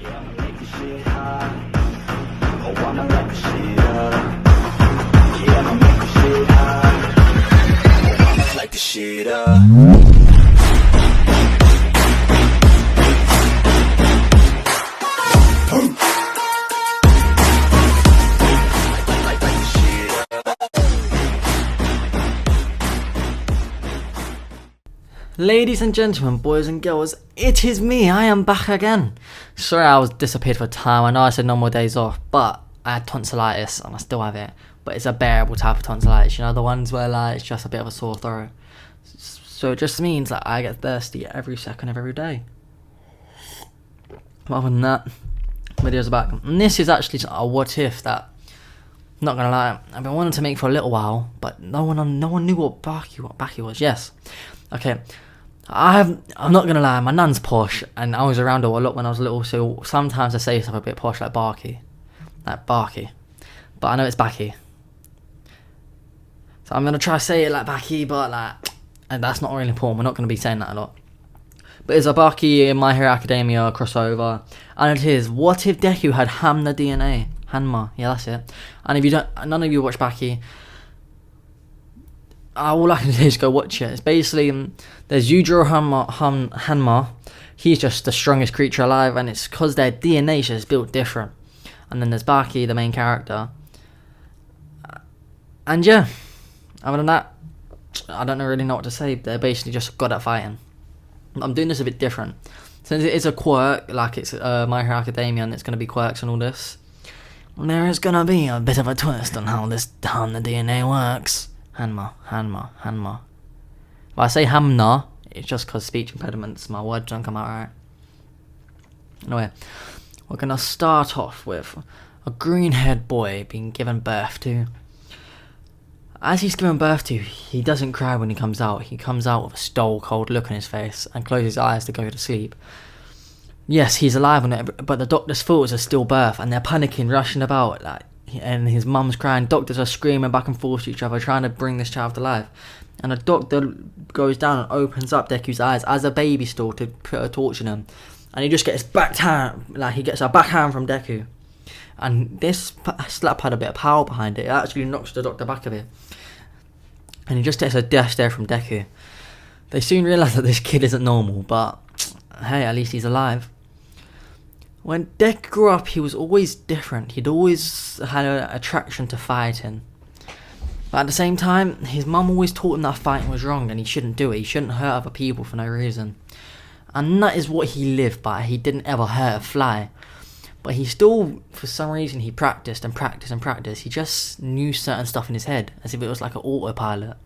Yeah, I'ma make this shit hot. Oh, I'ma light this shit up. Yeah, I'ma make this shit hot. Oh, I'ma light this shit up. Ladies and gentlemen, boys and girls, it is me, I am back again. Sorry I was disappeared for time. I know I said no more days off, but I had tonsillitis and I still have it. But it's a bearable type of tonsillitis, you know, the ones where like it's just a bit of a sore throat. So it just means that I get thirsty every second of every day. But other than that, videos are back. And this is actually a what if that, not gonna lie, I've been wanting to make for a little while, but no one knew what baki was. Yes. Okay. I'm not gonna lie, my nan's posh, and I was around her a lot when I was little, so sometimes I say stuff a bit posh, like barky, but I know it's baki, so I'm gonna try to say it like baki, but like, and that's not really important. We're not gonna be saying that a lot. But it's a baki in My Hero Academia crossover, and it is what if Deku had Hanma DNA, Hanma, yeah, that's it. And if you don't, none of you watch baki, all I can do is go watch it. It's basically, there's Yujiro Hanma. He's just the strongest creature alive, and it's because their DNA is just built different. And then there's Baki, the main character. And yeah, other than that, I don't really know what to say. They're basically just good at fighting. I'm doing this a bit different. Since it is a quirk, like it's My Hero Academia, and it's going to be quirks and all this, there is going to be a bit of a twist on how the DNA works. Hanma. If I say Hamna, it's just because speech impediments, my words don't come out right. Anyway, we're going to start off with a green-haired boy being given birth to. As he's given birth to, he doesn't cry when he comes out. He comes out with a stone-cold look on his face and closes his eyes to go to sleep. Yes, he's alive, but the doctors thought it was a stillbirth, and they're panicking, rushing about, like, and his mum's crying. Doctors are screaming back and forth to each other, trying to bring this child to life. And the doctor goes down and opens up Deku's eyes as a baby still to put a torch in him. And he just gets backhand, like he gets a backhand from Deku. And this slap had a bit of power behind it. It actually knocks the doctor back a bit. And he just takes a death stare from Deku. They soon realise that this kid isn't normal, but hey, at least he's alive. When Deku grew up, he was always different. He'd always had an attraction to fighting. But at the same time, his mum always taught him that fighting was wrong and he shouldn't do it. He shouldn't hurt other people for no reason. And that is what he lived by. He didn't ever hurt a fly. But he still, for some reason, he practiced and practiced and practiced. He just knew certain stuff in his head, as if it was like an autopilot.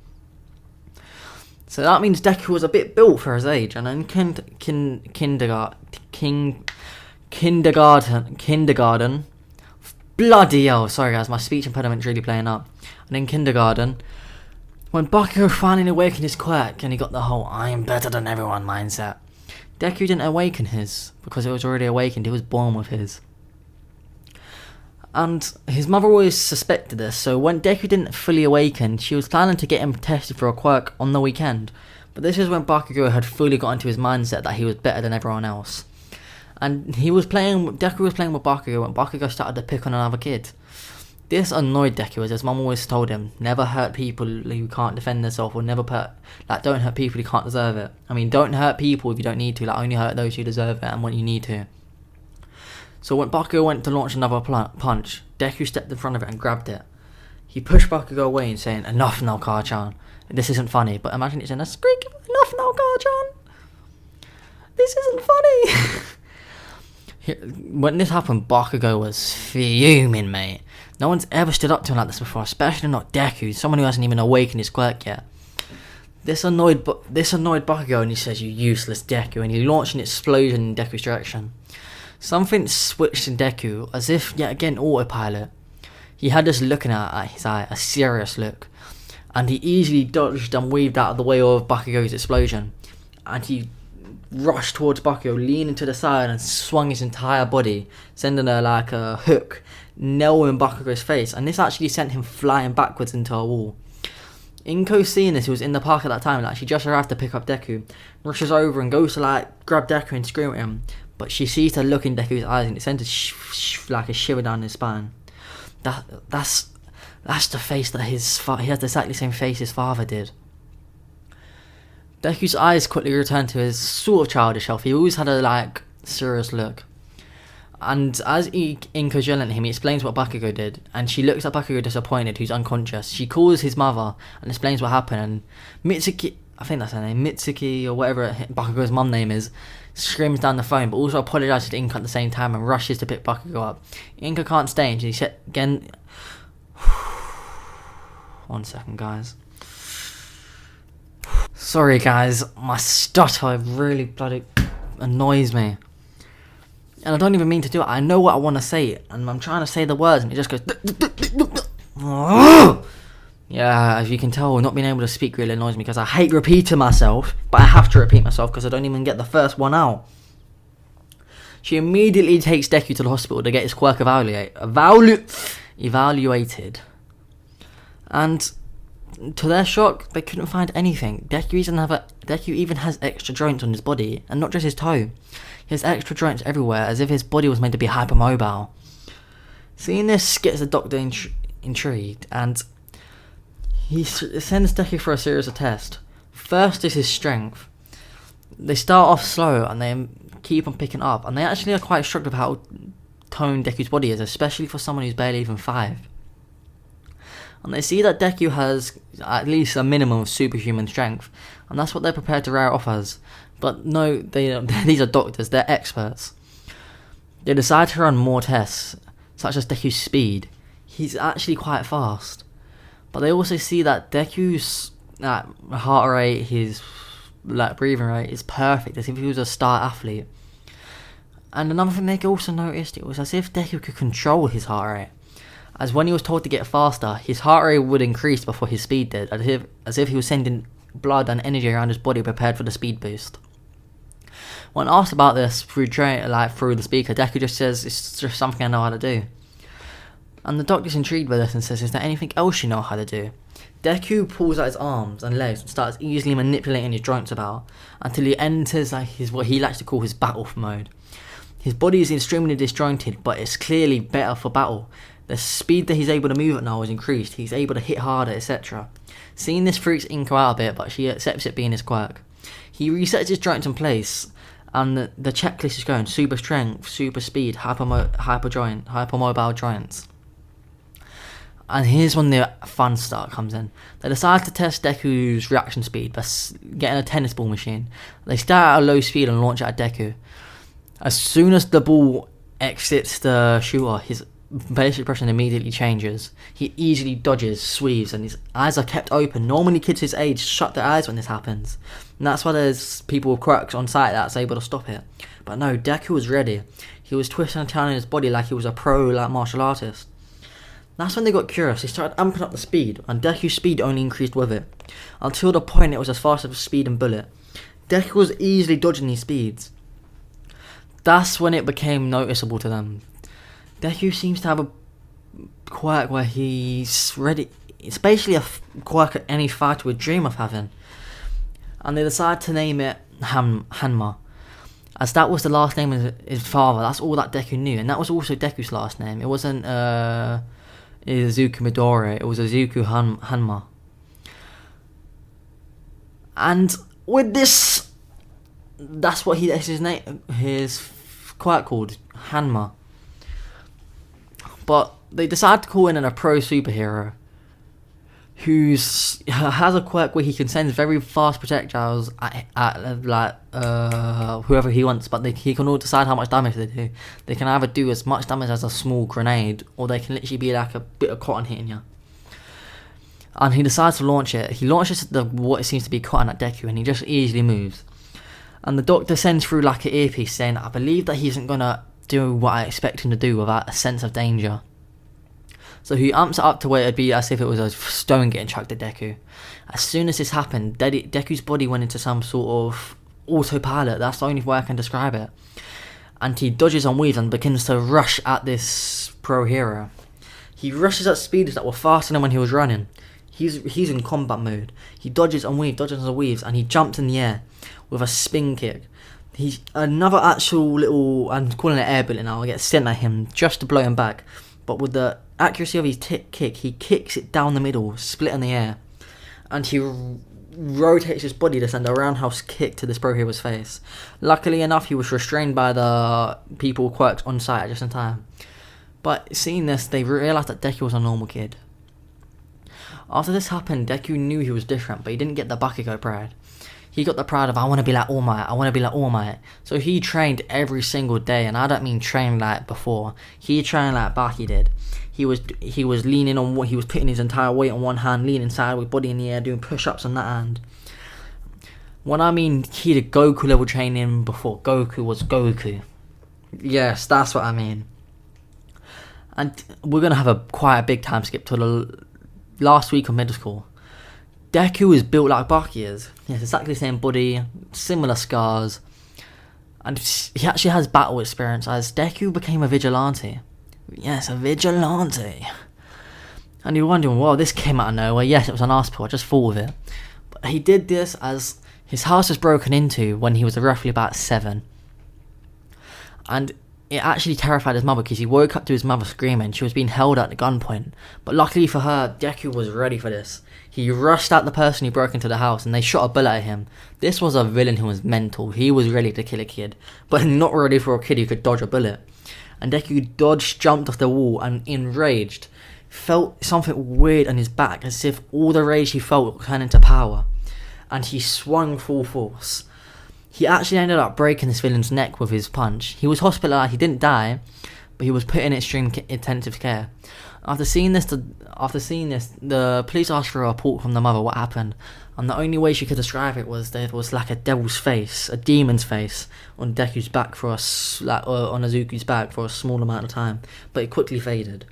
So that means Deku was a bit built for his age. And in kindergarten, bloody hell, sorry guys, my speech impediment's really playing up. And in kindergarten, when Bakugou finally awakened his quirk and he got the whole I am better than everyone mindset, Deku didn't awaken his because it was already awakened. He was born with his. And his mother always suspected this, so when Deku didn't fully awaken, she was planning to get him tested for a quirk on the weekend. But this is when Bakugou had fully got into his mindset that he was better than everyone else. And Deku was playing with Bakugou when Bakugou started to pick on another kid. This annoyed Deku, as his mum always told him, never hurt people who can't defend themselves, or don't hurt people who can't deserve it. I mean, don't hurt people if you don't need to, only hurt those who deserve it and when you need to. So when Bakugou went to launch another punch, Deku stepped in front of it and grabbed it. He pushed Bakugou away and saying, "Enough now, Car-chan. This isn't funny," but imagine it's in a squeak, "Enough now, Car-chan. This isn't funny." When this happened, Bakugou was fuming, mate. No one's ever stood up to him like this before, especially not Deku, someone who hasn't even awakened his quirk yet. This annoyed Bakugou, and he says, "You useless Deku," and he launched an explosion in Deku's direction. Something switched in Deku, as if yet again autopilot. He had this looking at his eye, a serious look, and he easily dodged and weaved out of the way of Bakugou's explosion. And he rushed towards Bakugou, leaning to the side and swung his entire body, sending her like a hook, nailing Bakugou's face, and this actually sent him flying backwards into a wall. Inko, seeing this, who was in the park at that time, she just arrived to pick up Deku, rushes over and goes to grab Deku and scream at him, but she sees the look in Deku's eyes and it sends like a shiver down his spine. That's the face that he has the exactly same face his father did. Deku's eyes quickly return to his sort of childish self. He always had a like serious look. And as he incoherent him, he explains what Bakugou did, and she looks at Bakugou disappointed, who's unconscious. She calls his mother and explains what happened, and Mitsuki, I think that's her name, Mitsuki or whatever Bakugou's mum name is, screams down the phone, but also apologises to Inka at the same time and rushes to pick Bakugou up. Inka can't stay, and she said again. 1 second, guys. Sorry, guys, my stutter really bloody annoys me. And I don't even mean to do it. I know what I want to say, and I'm trying to say the words, and it just goes. Yeah, as you can tell, not being able to speak really annoys me because I hate repeating myself, but I have to repeat myself because I don't even get the first one out. She immediately takes Deku to the hospital to get his quirk evaluated. And to their shock, they couldn't find anything. Deku even has extra joints on his body, and not just his toe. He has extra joints everywhere, as if his body was meant to be hypermobile. Seeing this gets the doctor intrigued, and he sends Deku for a series of tests. First is his strength. They start off slow, and they keep on picking up, and they actually are quite shocked with how toned Deku's body is, especially for someone who's barely even 5. And they see that Deku has at least a minimum of superhuman strength, and that's what they're prepared to write off as. But no, these are doctors, they're experts. They decide to run more tests, such as Deku's speed. He's actually quite fast. But they also see that Deku's heart rate, his breathing rate is perfect, as if he was a star athlete. And another thing they also noticed, it was as if Deku could control his heart rate. As when he was told to get faster, his heart rate would increase before his speed did, as if he was sending blood and energy around his body prepared for the speed boost. When asked about this through the speaker, Deku just says, "It's just something I know how to do." And the doctor's intrigued by this and says, "Is there anything else you know how to do?" Deku pulls out his arms and legs and starts easily manipulating his joints about until he enters what he likes to call his battle mode. His body is extremely disjointed, but it's clearly better for battle. The speed that he's able to move at now is increased. He's able to hit harder, etc. Seeing this freaks Inko out a bit, but she accepts it being his quirk. He resets his joints in place, and the checklist is going: super strength, super speed, hypermobile joints. And here's when the fun start comes in. They decide to test Deku's reaction speed by getting a tennis ball machine. They start at a low speed and launch it at Deku. As soon as the ball exits the shooter, his basic expression immediately changes. He easily dodges, sweeps, and his eyes are kept open. Normally kids his age shut their eyes when this happens, and that's why there's people with quirks on site that's able to stop it. But no, Deku was ready. He was twisting and turning his body like he was a pro martial artist. That's when they got curious. They started amping up the speed, and Deku's speed only increased with it, until the point it was as fast as a speeding bullet. Deku was easily dodging these speeds. That's when it became noticeable to them. Deku seems to have a quirk where he's ready. It's basically a quirk any fighter would dream of having. And they decided to name it Hanma, as that was the last name of his father. That's all that Deku knew, and that was also Deku's last name. It wasn't Izuku Midori, it was Izuku Hanma. And with this, that's what his quirk called, Hanma. But they decide to call in a pro superhero who has a quirk where he can send very fast projectiles at whoever he wants, but he can all decide how much damage they do. They can either do as much damage as a small grenade, or they can literally be like a bit of cotton hitting you. And he decides to launch it. He launches what seems to be cotton at Deku, and he just easily moves. And the doctor sends through like an earpiece saying, "I believe that he isn't gonna do what I expect him to do without a sense of danger." So he amps it up to where it'd be as if it was a stone getting chucked at Deku. As soon as this happened, Deku's body went into some sort of autopilot. That's the only way I can describe it. And he dodges and weaves and begins to rush at this pro hero. He rushes at speeds that were faster than when he was running. He's in combat mode. He dodges and weaves, and he jumps in the air with a spin kick. He's another actual little, I'm calling it air bullet now, gets sent at him just to blow him back. But with the accuracy of his kick, he kicks it down the middle, split in the air. And he rotates his body to send a roundhouse kick to this pro hero's face. Luckily enough, he was restrained by the people quirks on site just in time. But seeing this, they realised that Deku was a normal kid. After this happened, Deku knew he was different, but he didn't get the Bakugou pride. He got the pride of, I want to be like All Might, I want to be like All Might. So he trained every single day, and I don't mean train like before. He trained like Baki did. He was leaning on what he was putting his entire weight on one hand, leaning sideways, body in the air, doing push-ups on that hand. When I mean he did Goku level training before Goku was Goku. Yes, that's what I mean. And we're gonna have quite a big time skip to the last week of middle school. Deku is built like Baki is. He has exactly the same body, similar scars, and he actually has battle experience as Deku became a Vigilante. Yes, a Vigilante. And you're wondering, well, this came out of nowhere. Yes, it was an arse pull, I just thought of it. But he did this as his house was broken into when he was roughly about 7. And it actually terrified his mother because he woke up to his mother screaming. She was being held at the gunpoint. But luckily for her, Deku was ready for this. He rushed at the person who broke into the house and they shot a bullet at him. This was a villain who was mental. He was ready to kill a kid, but not ready for a kid who could dodge a bullet. And Deku dodged, jumped off the wall and, enraged, felt something weird on his back as if all the rage he felt turned into power. And he swung full force. He actually ended up breaking this villain's neck with his punch. He was hospitalized, he didn't die, but he was put in extreme intensive care. After seeing this, the police asked for a report from the mother what happened, and the only way she could describe it was there was like a devil's face, a demon's face, on Deku's back on Izuku's back for a small amount of time, but it quickly faded.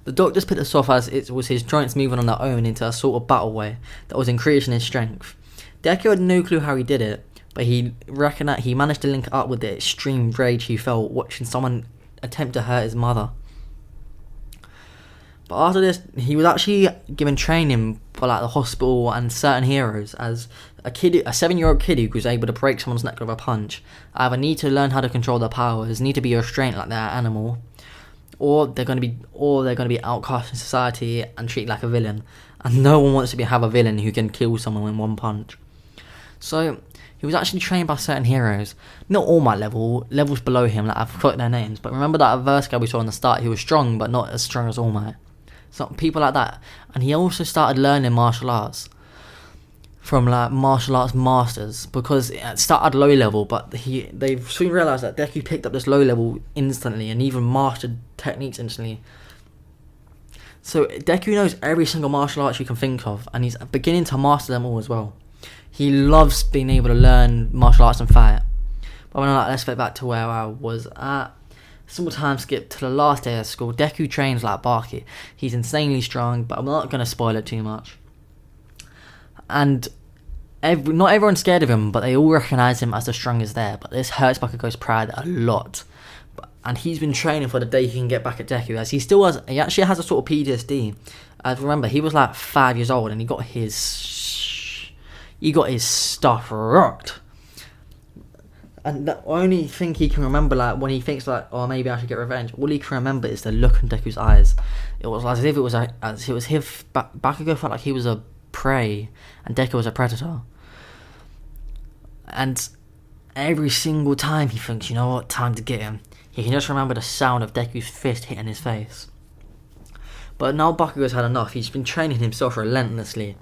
The doctors put this off as it was his joints moving on their own into a sort of battle way that was increasing his strength. Deku had no clue how he did it, but he reckoned that he managed to link it up with the extreme rage he felt watching someone attempt to hurt his mother. But after this, he was actually given training for like the hospital and certain heroes as a 7-year-old kid who was able to break someone's neck with a punch. Either need to learn how to control their powers, need to be restrained like they're an animal, or they're going to be outcast in society and treated like a villain. And no one wants to have a villain who can kill someone in one punch. So he was actually trained by certain heroes, not All Might levels below him. Like I've forgotten their names, but remember that first guy we saw in the start? He was strong, but not as strong as All Might. So people like that, and he also started learning martial arts from like martial arts masters because it started low level, but they soon realized that Deku picked up this low level instantly and even mastered techniques instantly. So Deku knows every single martial arts you can think of, and he's beginning to master them all as well. He loves being able to learn martial arts and fight. But let's get back to where I was at. Simple time skip to the last day of school. Deku trains like Baki. He's insanely strong, but I'm not going to spoil it too much. And not everyone's scared of him, but they all recognise him as the strongest there. But this hurts Bakugou's pride a lot. And he's been training for the day he can get back at Deku, as he actually has a sort of PTSD. As remember, he was like 5 years old and he got his stuff rocked. And the only thing he can remember, like when he thinks like, oh, maybe I should get revenge, all he can remember is the look in Deku's eyes. It was as if Bakugou felt like he was a prey and Deku was a predator. And every single time he thinks, you know what, time to get him, he can just remember the sound of Deku's fist hitting his face. But now Bakugou's had enough. He's been training himself relentlessly.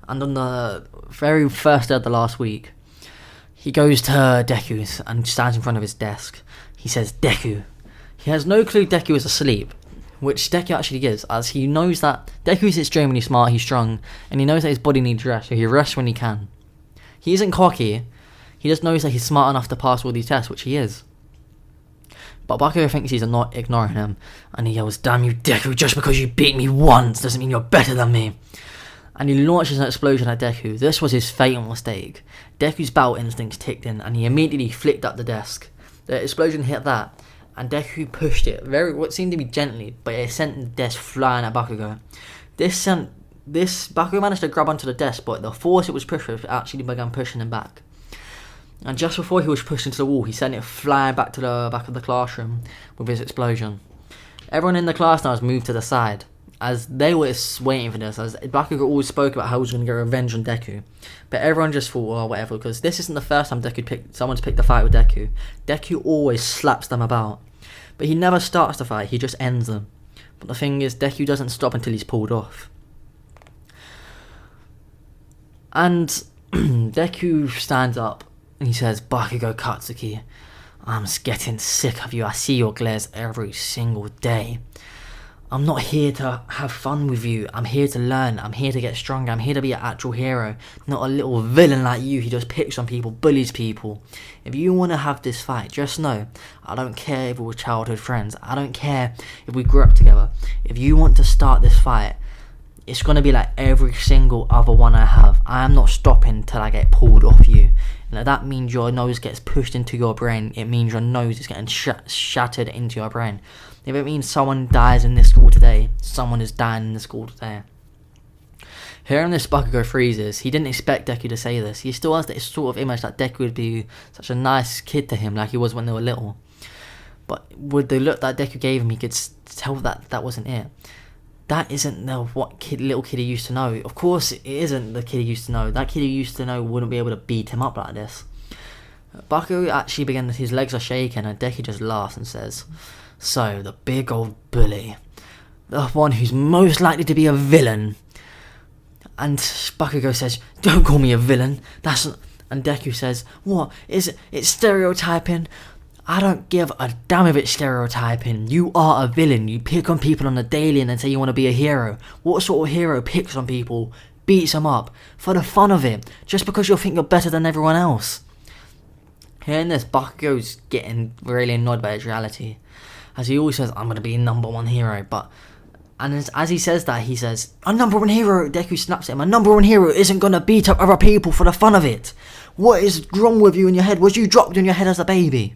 And on the very first day of the last week, he goes to Deku's and stands in front of his desk. He says, Deku. He has no clue Deku is asleep, which Deku actually gives, as he knows that Deku is extremely smart, he's strong, and he knows that his body needs rest, so he rests when he can. He isn't cocky, he just knows that he's smart enough to pass all these tests, which he is. But Bakugou thinks he's not ignoring him, and he yells, damn you Deku, just because you beat me once doesn't mean you're better than me. And he launches an explosion at Deku. This was his fatal mistake. Deku's battle instincts kicked in, and he immediately flicked up the desk. The explosion hit that, and Deku pushed it what seemed to be gently, but it sent the desk flying at Bakugou. Bakugou managed to grab onto the desk, but the force it was pushed with actually began pushing him back. And just before he was pushed into the wall, he sent it flying back to the back of the classroom with his explosion. Everyone in the class now has moved to the side, as they were waiting for this, as Bakugou always spoke about how he was going to get revenge on Deku. But everyone just thought, oh, whatever, because this isn't the first time someone's picked a fight with Deku. Deku always slaps them about. But he never starts the fight, he just ends them. But the thing is, Deku doesn't stop until he's pulled off. And Deku stands up and he says, Bakugou Katsuki, I'm getting sick of you. I see your glares every single day. I'm not here to have fun with you. I'm here to learn. I'm here to get stronger. I'm here to be an actual hero, not a little villain like you who just picks on people, bullies people. If you want to have this fight, just know, I don't care if we're childhood friends. I don't care if we grew up together. If you want to start this fight, it's going to be like every single other one I have. I am not stopping till I get pulled off you. And that means your nose gets pushed into your brain. It means your nose is getting shattered into your brain. If it means someone dies in this school today, someone is dying in the school today. Hearing this, Bakugou freezes. He didn't expect Deku to say this. He still has this sort of image that Deku would be such a nice kid to him like he was when they were little. But with the look that Deku gave him, he could tell that that wasn't it. That isn't the little kid he used to know. Of course it isn't the kid he used to know. That kid he used to know wouldn't be able to beat him up like this. Bakugou actually began, his legs are shaking, and Deku just laughs and says, so, the big old bully. The one who's most likely to be a villain. And Bakugou says, don't call me a villain. And Deku says, what? Is it? It's stereotyping? I don't give a damn if it's stereotyping. You are a villain. You pick on people on the daily and then say you want to be a hero. What sort of hero picks on people, beats them up, for the fun of it, just because you think you're better than everyone else? Hearing this, Bakugou's getting really annoyed by his reality. As he always says, I'm going to be a number one hero, and as he says that, he says, a number one hero, Deku snaps at him, a number one hero isn't going to beat up other people for the fun of it. What is wrong with you in your head? Was you dropped in your head as a baby?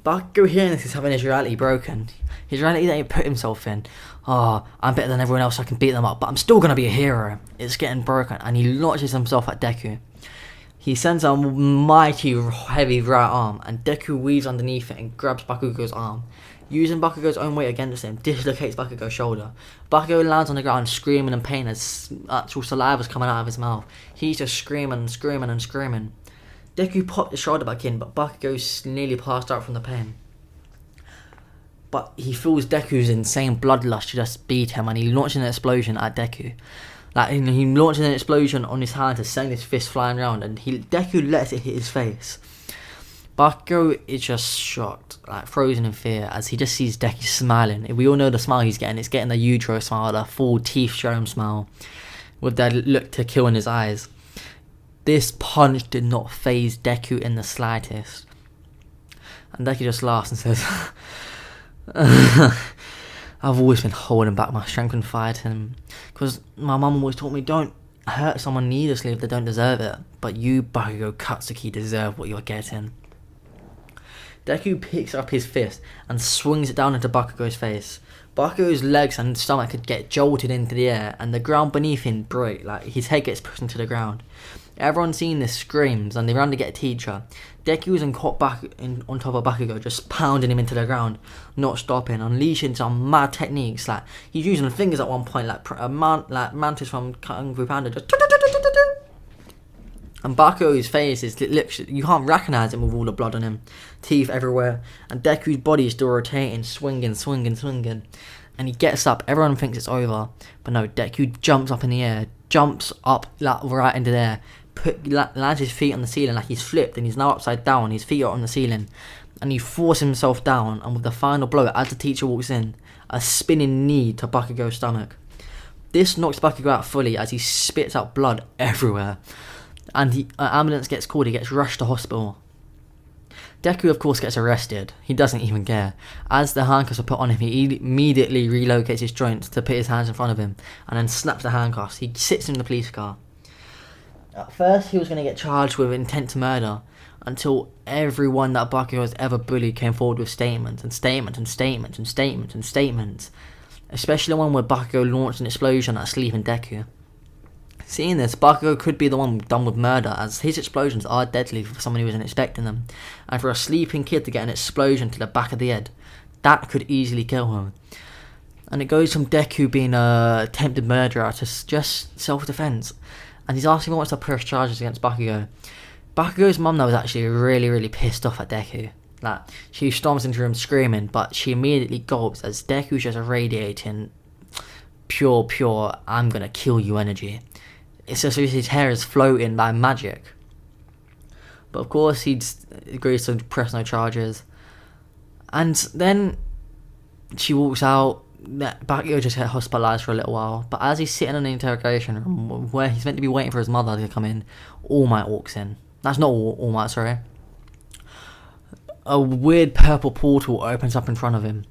Bakugou hearing this is having his reality broken. His reality that he put himself in. Oh, I'm better than everyone else, I can beat them up, but I'm still going to be a hero. It's getting broken, and he launches himself at Deku. He sends a mighty heavy right arm, and Deku weaves underneath it and grabs Bakugou's arm. Using Bakugou's own weight against him, dislocates Bakugou's shoulder. Bakugou lands on the ground screaming in pain as actual saliva is coming out of his mouth. He's just screaming and screaming and screaming. Deku popped his shoulder back in, but Bakugou's nearly passed out from the pain. But he feels Deku's insane bloodlust to just beat him, and he launches an explosion at Deku. He launches an explosion on his hand to send his fist flying around, and Deku lets it hit his face. Bakugou is just shocked, frozen in fear, as he just sees Deku smiling. We all know the smile he's getting. It's getting the Yujiro smile, the full teeth showing smile, with that look to kill in his eyes. This punch did not faze Deku in the slightest. And Deku just laughs and says, I've always been holding back my strength and fighting, because my mum always taught me don't hurt someone needlessly if they don't deserve it. But you, Bakugou Katsuki, deserve what you're getting. Deku picks up his fist and swings it down into Bakugou's face. Bakugou's legs and stomach could get jolted into the air, and the ground beneath him breaks, his head gets pushed into the ground. Everyone seeing this screams, and they run to get a teacher. Deku is caught back on top of Bakugou, just pounding him into the ground, not stopping, unleashing some mad techniques. He's using fingers at one point, like Mantis from Kung Fu Panda, just. And Bakugou's face is literally, you can't recognise him with all the blood on him, teeth everywhere, and Deku's body is still rotating, swinging, and he gets up. Everyone thinks it's over, but no, Deku jumps up in the air, jumps up right into the air, lands his feet on the ceiling like he's flipped, and he's now upside down. His feet are on the ceiling, and he forces himself down, and with the final blow, as the teacher walks in, a spinning knee to Bakugou's stomach. This knocks Bakugou out fully as he spits out blood everywhere, and the ambulance gets called. He gets rushed to hospital. Deku, of course, gets arrested. He doesn't even care. As the handcuffs are put on him, he immediately relocates his joints to put his hands in front of him, and then snaps the handcuffs. He sits in the police car. At first, he was going to get charged with intent to murder, until everyone that Bakugou has ever bullied came forward with statements, especially the one where Bakugou launched an explosion at sleeping Deku. Seeing this, Bakugou could be the one done with murder, as his explosions are deadly for someone who isn't expecting them. And for a sleeping kid to get an explosion to the back of the head, that could easily kill him. And it goes from Deku being a attempted murderer to just self-defense. And he's asking wants to press charges against Bakugou. Bakugou's mum, though, was actually really, really pissed off at Deku. Like, she storms into the room screaming, but she immediately gulps as Deku's just radiating pure, I'm gonna kill you energy. It's just his hair is floating by magic. But of course, he agrees to press no charges. And then she walks out. Bakugou just get hospitalised for a little while. But as he's sitting in the interrogation room, where he's meant to be waiting for his mother to come in, All Might walks in. That's not All Might, sorry. A weird purple portal opens up in front of him.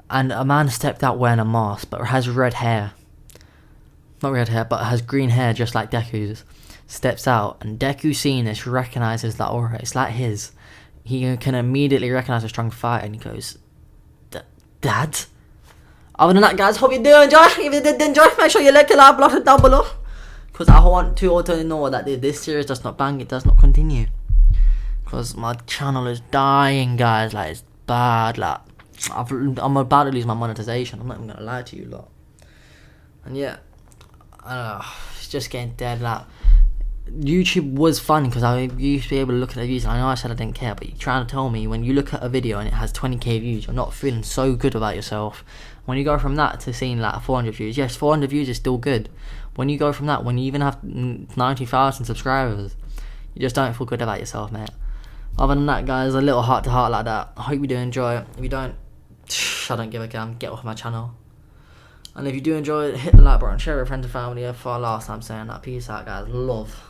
And a man stepped out wearing a mask, but has red hair. Not red hair, but has green hair just like Deku's. Steps out, and Deku, seeing this, recognises that aura. It's like his. He can immediately recognise a strong fighter, and he goes, Dad? Other than that, guys, hope you do enjoy. If you did enjoy, make sure you like it, like, block it down below. Because I want to also know that if this series does not bang, it does not continue. Because my channel is dying, guys. Like, it's bad. Like, I'm about to lose my monetization. I'm not even going to lie to you lot. And yeah, I don't know. It's just getting dead. Like, YouTube was fun because I used to be able to look at the views. And I know I said I didn't care, but you're trying to tell me when you look at a video and it has 20k views, you're not feeling so good about yourself. When you go from that to seeing like 400 views, yes, 400 views is still good. When you go from that, when you even have 90,000 subscribers, you just don't feel good about yourself, mate. Other than that, guys, a little heart to heart like that. I hope you do enjoy it. If you don't, I don't give a damn. Get off my channel. And if you do enjoy it, hit the like button, share it with friends and family. For our last time saying that, peace out, guys. Love.